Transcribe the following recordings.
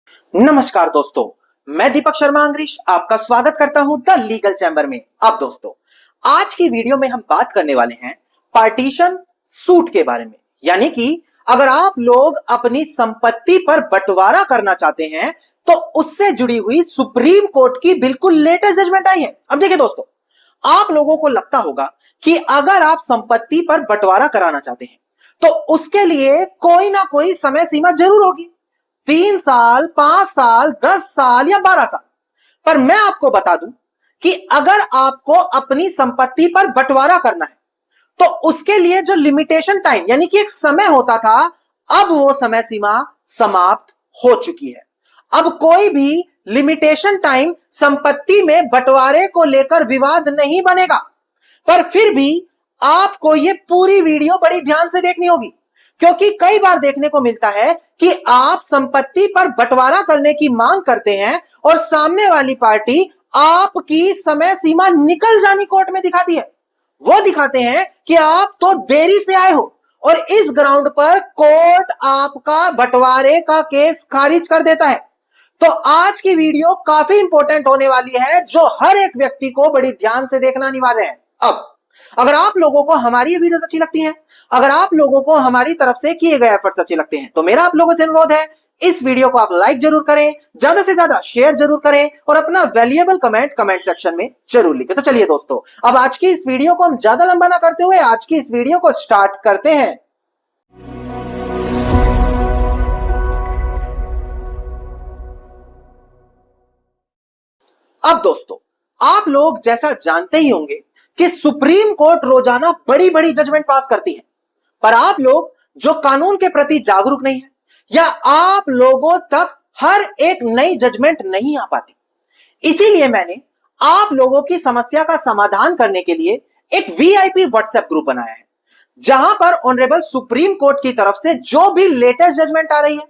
नमस्कार दोस्तों, मैं दीपक शर्मा अंग्रीश आपका स्वागत करता हूं द लीगल चैम्बर में। अब दोस्तों, आज की वीडियो में हम बात करने वाले हैं पार्टीशन सूट के बारे में। यानी कि अगर आप लोग अपनी संपत्ति पर बंटवारा करना चाहते हैं तो उससे जुड़ी हुई सुप्रीम कोर्ट की बिल्कुल लेटेस्ट जजमेंट आई है। अब देखिए दोस्तों, आप लोगों को लगता होगा कि अगर आप संपत्ति पर बंटवारा कराना चाहते हैं तो उसके लिए कोई ना कोई समय सीमा जरूर होगी, 3 साल, 5 साल, 10 साल या 12 साल। पर मैं आपको बता दूं कि अगर आपको अपनी संपत्ति पर बंटवारा करना है तो उसके लिए जो लिमिटेशन टाइम यानी कि एक समय होता था, अब वो समय सीमा समाप्त हो चुकी है। अब कोई भी लिमिटेशन टाइम संपत्ति में बंटवारे को लेकर विवाद नहीं बनेगा। पर फिर भी आपको ये पूरी वीडियो बड़ी ध्यान से देखनी होगी, क्योंकि कई बार देखने को मिलता है कि आप संपत्ति पर बंटवारा करने की मांग करते हैं और सामने वाली पार्टी आपकी समय सीमा निकल जानी कोर्ट में दिखाती है। वो दिखाते हैं कि आप तो देरी से आए हो और इस ग्राउंड पर कोर्ट आपका बंटवारे का केस खारिज कर देता है। तो आज की वीडियो काफी इंपॉर्टेंट होने वाली है, जो हर एक व्यक्ति को बड़ी ध्यान से देखना अनिवार्य है। अब अगर आप लोगों को हमारी ये वीडियोस अच्छी लगती हैं, अगर आप लोगों को हमारी तरफ से किए गए एफर्ट्स अच्छे लगते हैं, तो मेरा आप लोगों से अनुरोध है, इस वीडियो को आप लाइक जरूर करें, ज्यादा से ज्यादा शेयर जरूर करें और अपना वैल्यूएबल कमेंट सेक्शन में जरूर लिखें। तो चलिए दोस्तों, अब आज की इस वीडियो को हम ज्यादा लंबा ना करते हुए आज की इस वीडियो को स्टार्ट करते हैं। अब दोस्तों, आप लोग जैसा जानते ही होंगे कि सुप्रीम कोर्ट रोजाना बड़ी बड़ी जजमेंट पास करती है, पर आप लोग जो कानून के प्रति जागरूक नहीं है या आप लोगों तक हर एक नई जजमेंट नहीं आ पाती, इसीलिए मैंने आप लोगों की समस्या का समाधान करने के लिए एक वीआईपी व्हाट्सएप ग्रुप बनाया है, जहां पर ऑनरेबल सुप्रीम कोर्ट की तरफ से जो भी लेटेस्ट जजमेंट आ रही है,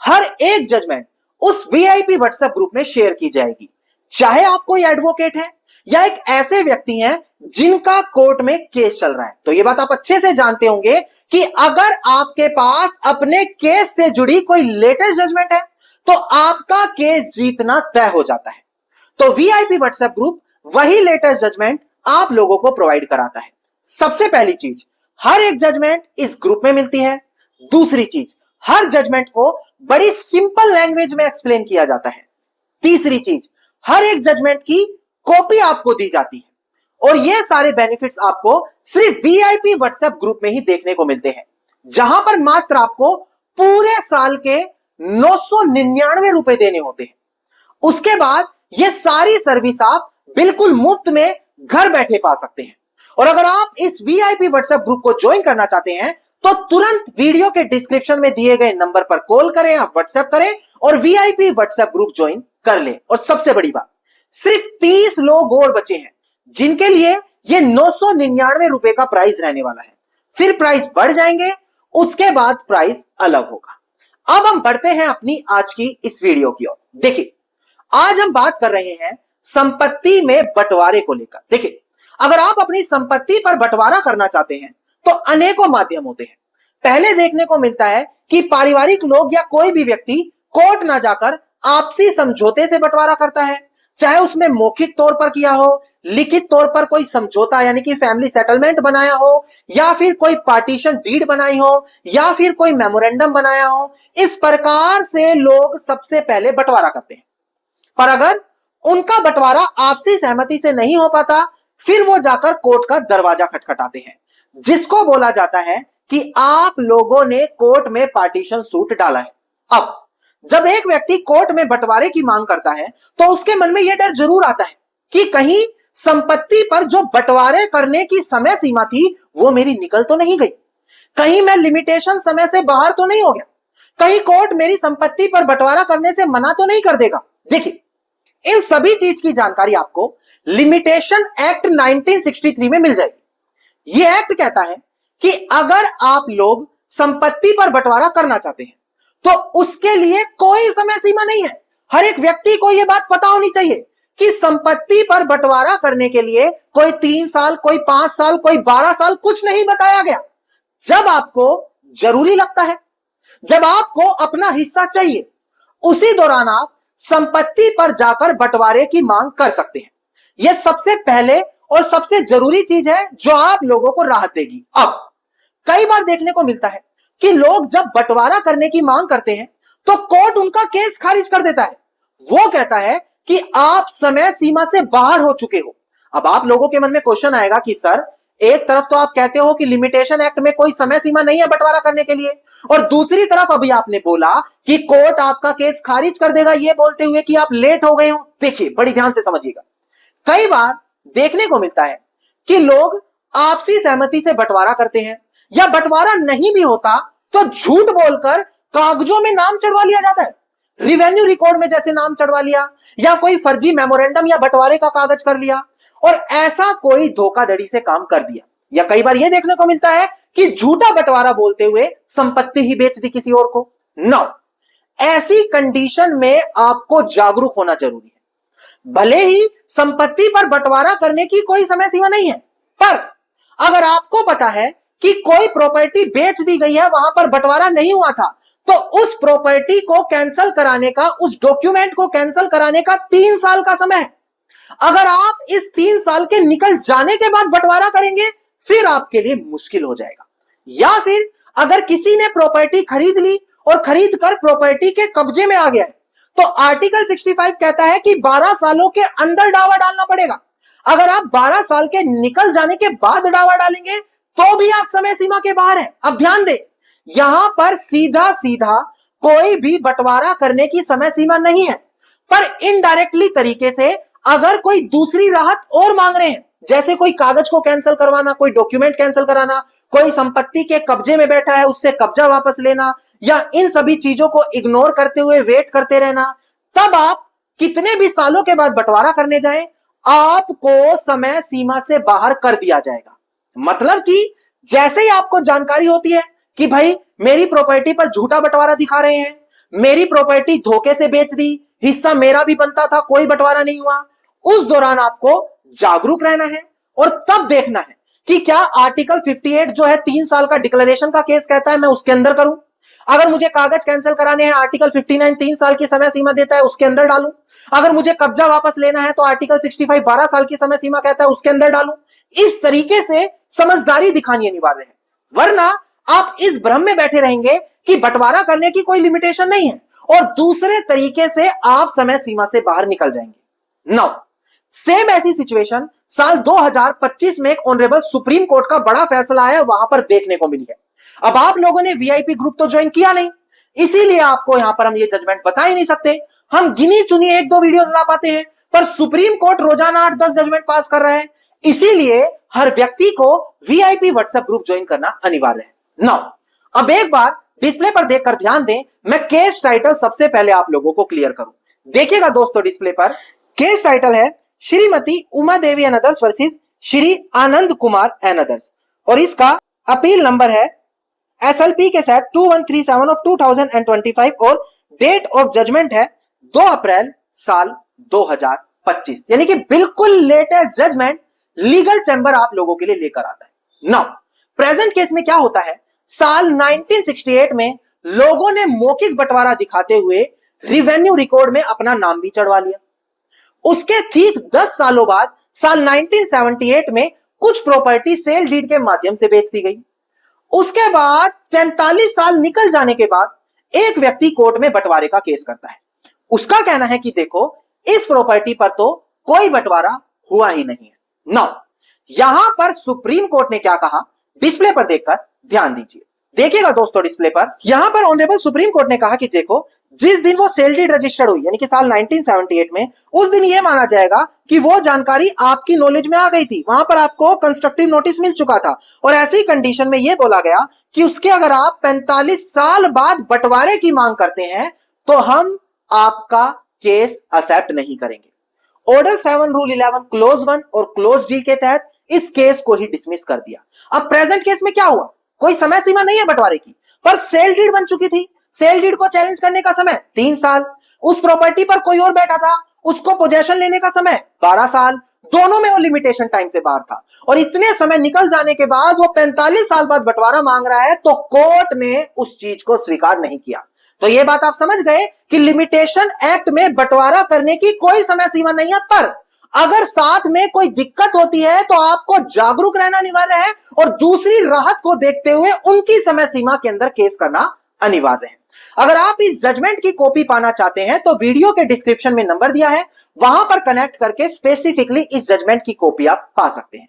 हर एक जजमेंट उस वीआईपी व्हाट्सएप ग्रुप में शेयर की जाएगी। चाहे आप कोई एडवोकेट हैं या एक ऐसे व्यक्ति हैं जिनका कोर्ट में केस चल रहा है, तो ये बात आप अच्छे से जानते होंगे कि अगर आपके पास अपने केस से जुड़ी कोई लेटेस्ट जजमेंट है तो आपका केस जीतना तय हो जाता है। तो वीआईपी व्हाट्सएप ग्रुप वही लेटेस्ट जजमेंट आप लोगों को प्रोवाइड कराता है। सबसे पहली चीज, हर एक जजमेंट इस ग्रुप में मिलती है। दूसरी चीज, हर जजमेंट को बड़ी सिंपल लैंग्वेज में एक्सप्लेन किया जाता है। तीसरी चीज, हर एक जजमेंट की कॉपी आपको दी जाती है और ये सारे बेनिफिट्स आपको सिर्फ वीआईपी व्हाट्सएप ग्रुप में ही देखने को मिलते हैं, जहां पर मात्र आपको पूरे साल के 999 रुपए देने होते हैं। उसके बाद ये सारी सर्विस आप बिल्कुल मुफ्त में घर बैठे पा सकते हैं। और अगर आप इस वीआईपी व्हाट्सएप ग्रुप को ज्वाइन करना चाहते हैं तो तुरंत वीडियो के डिस्क्रिप्शन में दिए गए नंबर पर कॉल करें या व्हाट्सएप करें और वीआईपी व्हाट्सएप ग्रुप ज्वाइन कर लें। और सबसे बड़ी बात, सिर्फ 30 लोग और बचे हैं जिनके लिए ये 999 रुपए का प्राइस रहने वाला है। फिर प्राइस बढ़ जाएंगे, उसके बाद प्राइस अलग होगा। अब हम बढ़ते हैं अपनी आज की इस वीडियो की ओर। देखिए, आज हम बात कर रहे हैं संपत्ति में बंटवारे को लेकर। देखिए, अगर आप अपनी संपत्ति पर बंटवारा करना चाहते हैं तो अनेकों माध्यम होते हैं। पहले देखने को मिलता है कि पारिवारिक लोग या कोई भी व्यक्ति कोर्ट ना जाकर आपसी समझौते से बंटवारा करता है, चाहे उसमें मौखिक तौर पर किया हो, लिखित तौर पर कोई समझौता यानी कि फैमिली सेटलमेंट बनाया हो, या फिर कोई पार्टीशन डीड बनाई हो, या फिर कोई मेमोरेंडम बनाया हो। इस प्रकार से लोग सबसे पहले बंटवारा करते हैं। पर अगर उनका बंटवारा आपसी सहमति से नहीं हो पाता, फिर वो जाकर कोर्ट का दरवाजा खटखटाते हैं, जिसको बोला जाता है कि आप लोगों ने कोर्ट में पार्टीशन सूट डाला है। अब जब एक व्यक्ति कोर्ट में बंटवारे की मांग करता है तो उसके मन में यह डर जरूर आता है कि कहीं संपत्ति पर जो बंटवारे करने की समय सीमा थी वो मेरी निकल तो नहीं गई, कहीं मैं लिमिटेशन समय से बाहर तो नहीं हो गया, कहीं कोर्ट मेरी संपत्ति पर बंटवारा करने से मना तो नहीं कर देगा। देखिए, इन सभी चीज की जानकारी आपको लिमिटेशन एक्ट 1963 में मिल जाएगी। यह एक्ट कहता है कि अगर आप लोग संपत्ति पर बंटवारा करना चाहते हैं तो उसके लिए कोई समय सीमा नहीं है। हर एक व्यक्ति को यह बात पता होनी चाहिए कि संपत्ति पर बंटवारा करने के लिए कोई 3 साल, कोई 5 साल, कोई 12 साल कुछ नहीं बताया गया। जब आपको जरूरी लगता है, जब आपको अपना हिस्सा चाहिए, उसी दौरान आप संपत्ति पर जाकर बंटवारे की मांग कर सकते हैं। यह सबसे पहले और सबसे जरूरी चीज है जो आप लोगों को राहत देगी। अब कई बार देखने को मिलता है कि लोग जब बंटवारा करने की मांग करते हैं तो कोर्ट उनका केस खारिज कर देता है। वो कहता है कि आप समय सीमा से बाहर हो चुके हो। अब आप लोगों के मन में क्वेश्चन आएगा कि सर, एक तरफ तो आप कहते हो कि लिमिटेशन एक्ट में कोई समय सीमा नहीं है बंटवारा करने के लिए, और दूसरी तरफ अभी आपने बोला कि कोर्ट आपका केस खारिज कर देगा, यह बोलते हुए कि आप लेट हो गए हो। देखिए, बड़ी ध्यान से समझिएगा। कई बार देखने को मिलता है कि लोग आपसी सहमति से बंटवारा करते हैं, या बंटवारा नहीं भी होता तो झूठ बोलकर कागजों में नाम चढ़वा लिया जाता है। रिवेन्यू रिकॉर्ड में जैसे नाम चढ़वा लिया, या कोई फर्जी मेमोरेंडम या बंटवारे का कागज कर लिया, और ऐसा कोई धोखाधड़ी से काम कर दिया। या कई बार यह देखने को मिलता है कि झूठा बंटवारा बोलते हुए संपत्ति ही बेच दी किसी और को। नो, ऐसी कंडीशन में आपको जागरूक होना जरूरी है। भले ही संपत्ति पर बंटवारा करने की कोई समय सीमा नहीं है, पर अगर आपको पता है कि कोई प्रॉपर्टी बेच दी गई है, वहां पर बंटवारा नहीं हुआ था, तो उस प्रॉपर्टी को कैंसिल कराने का, उस डॉक्यूमेंट को कैंसिल कराने का 3 साल का समय है। अगर आप इस 3 साल के निकल जाने के बाद बंटवारा करेंगे, फिर आपके लिए मुश्किल हो जाएगा। या फिर अगर किसी ने प्रॉपर्टी खरीद ली और खरीद कर प्रॉपर्टी के कब्जे में आ गया है, तो आर्टिकल 65 कहता है कि 12 सालों के अंदर दावा डालना पड़ेगा। अगर आप 12 साल के निकल जाने के बाद दावा डालेंगे तो भी आप समय सीमा के बाहर हैं। अब ध्यान दें, यहां पर सीधा सीधा कोई भी बंटवारा करने की समय सीमा नहीं है, पर इनडायरेक्टली तरीके से अगर कोई दूसरी राहत और मांग रहे हैं, जैसे कोई कागज को कैंसिल करवाना, कोई डॉक्यूमेंट कैंसिल कराना, कोई संपत्ति के कब्जे में बैठा है उससे कब्जा वापस लेना, या इन सभी चीजों को इग्नोर करते हुए वेट करते रहना, तब आप कितने भी सालों के बाद बंटवारा करने जाएं, आपको समय सीमा से बाहर कर दिया जाएगा। मतलब कि जैसे ही आपको जानकारी होती है कि भाई मेरी प्रॉपर्टी पर झूठा बंटवारा दिखा रहे हैं, मेरी प्रॉपर्टी धोखे से बेच दी, हिस्सा मेरा भी बनता था, कोई बंटवारा नहीं हुआ, उस दौरान आपको जागरूक रहना है और तब देखना है कि क्या आर्टिकल 58 जो है 3 साल का डिक्लेरेशन का केस कहता है मैं उसके अंदर करूं। अगर मुझे कागज कैंसिल कराने हैं, आर्टिकल 59 3 साल की समय सीमा देता है, उसके अंदर डालूं। अगर मुझे कब्जा वापस लेना है तो आर्टिकल 65 12 साल की समय सीमा कहता है, उसके अंदर डालूं। इस तरीके से समझदारी दिखानी अनिवार्य है, वरना आप इस भ्रम में बैठे रहेंगे कि बंटवारा करने की कोई लिमिटेशन नहीं है, और दूसरे तरीके से आप समय सीमा से बाहर निकल जाएंगे। नाउ सेम ऐसी सिचुएशन साल 2025 में एक ऑनरेबल सुप्रीम कोर्ट का बड़ा फैसला आया, वहां पर देखने को मिली है। अब आप लोगों ने वीआईपी ग्रुप तो ज्वाइन किया नहीं, इसीलिए आपको यहां पर हम ये जजमेंट बता ही नहीं सकते। हम गिनी चुनी 1-2 वीडियो ला पाते हैं, पर सुप्रीम कोर्ट रोजाना 8-10 जजमेंट पास कर रहा है, इसीलिए हर व्यक्ति को वीआईपी व्हाट्सएप ग्रुप ज्वाइन करना अनिवार्य है। नाउ अब एक बार डिस्प्ले पर देखकर ध्यान दें, मैं केस टाइटल सबसे पहले आप लोगों को क्लियर करूं। देखिएगा दोस्तों, डिस्प्ले पर केस टाइटल है Shrimati Uma Devi and others versus Shri Anand Kumar and others, और इसका अपील नंबर है एसएलपी के साथ 2137 ऑफ 2025, और डेट ऑफ जजमेंट है 2 अप्रैल साल 2025, यानी कि बिल्कुल लेटेस्ट जजमेंट लीगल चैंबर आप लोगों के लिए लेकर आता है। नाउ प्रेजेंट केस में क्या होता है, साल 1968 में लोगों ने मौखिक बंटवारा दिखाते हुए रिवेन्यू रिकॉर्ड में अपना नाम भी चढ़वा लिया। उसके ठीक 10 सालों बाद साल 1978 में कुछ प्रॉपर्टी सेल डीड के माध्यम से बेच दी गई। उसके बाद 45 साल निकल जाने के बाद एक व्यक्ति कोर्ट में बंटवारे का केस करता है। उसका कहना है कि देखो, इस प्रॉपर्टी पर तो कोई बंटवारा हुआ ही नहीं है। नाउ यहां पर सुप्रीम कोर्ट ने क्या कहा, डिस्प्ले पर देखकर ध्यान दीजिए। देखिएगा दोस्तों, डिस्प्ले पर यहां पर ऑनरेबल सुप्रीम कोर्ट ने कहा कि देखो, जिस दिन वो सेल डीड रजिस्टर्ड हुई, यानी कि साल 1978 में, उस दिन यह माना जाएगा कि वो जानकारी आपकी नॉलेज में आ गई थी, वहां पर आपको कंस्ट्रक्टिव नोटिस मिल चुका था, और ऐसी कंडीशन में यह बोला गया कि उसके अगर आप 45 साल बाद बंटवारे की मांग करते हैं तो हम आपका केस एक्सेप्ट नहीं करेंगे। ऑर्डर 7 रूल 11 क्लोज 1 और क्लोज डी के तहत इस केस को ही डिसमिस कर दिया। अब प्रेजेंट केस में क्या हुआ, कोई समय सीमा नहीं है बंटवारे की, पर सेल डीड बन चुकी थी। सेल डीड को चैलेंज करने का समय 3 साल, उस प्रॉपर्टी पर कोई और बैठा था, उसको पोजेशन लेने का समय 12 साल, दोनों में वो लिमिटेशन टाइम से बाहर था, और इतने समय निकल जाने के बाद वो 45 साल बाद बंटवारा मांग रहा है, तो कोर्ट ने उस चीज को स्वीकार नहीं किया। तो यह बात आप समझ गए कि लिमिटेशन एक्ट में बंटवारा करने की कोई समय सीमा नहीं है, पर अगर साथ में कोई दिक्कत होती है तो आपको जागरूक रहना अनिवार्य है और दूसरी राहत को देखते हुए उनकी समय सीमा के अंदर केस करना अनिवार्य है। अगर आप इस जजमेंट की कॉपी पाना चाहते हैं तो वीडियो के डिस्क्रिप्शन में नंबर दिया है, वहां पर कनेक्ट करके स्पेसिफिकली इस जजमेंट की कॉपी आप पा सकते हैं।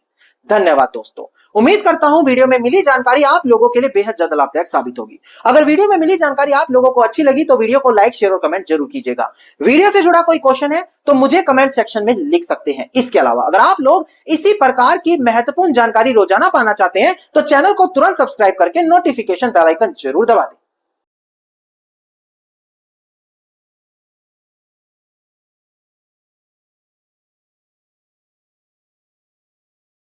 धन्यवाद दोस्तों। उम्मीद करता हूं वीडियो में मिली जानकारी आप लोगों के लिए बेहद ज्यादा लाभदायक साबित होगी। अगर वीडियो में मिली जानकारी आप लोगों को अच्छी लगी तो वीडियो को लाइक, शेयर और कमेंट जरूर कीजिएगा। वीडियो से जुड़ा कोई क्वेश्चन है तो मुझे कमेंट सेक्शन में लिख सकते हैं। इसके अलावा अगर आप लोग इसी प्रकार की महत्वपूर्ण जानकारी रोजाना पाना चाहते हैं तो चैनल को तुरंत सब्सक्राइब करके नोटिफिकेशन बेल आइकन जरूर दबा दें।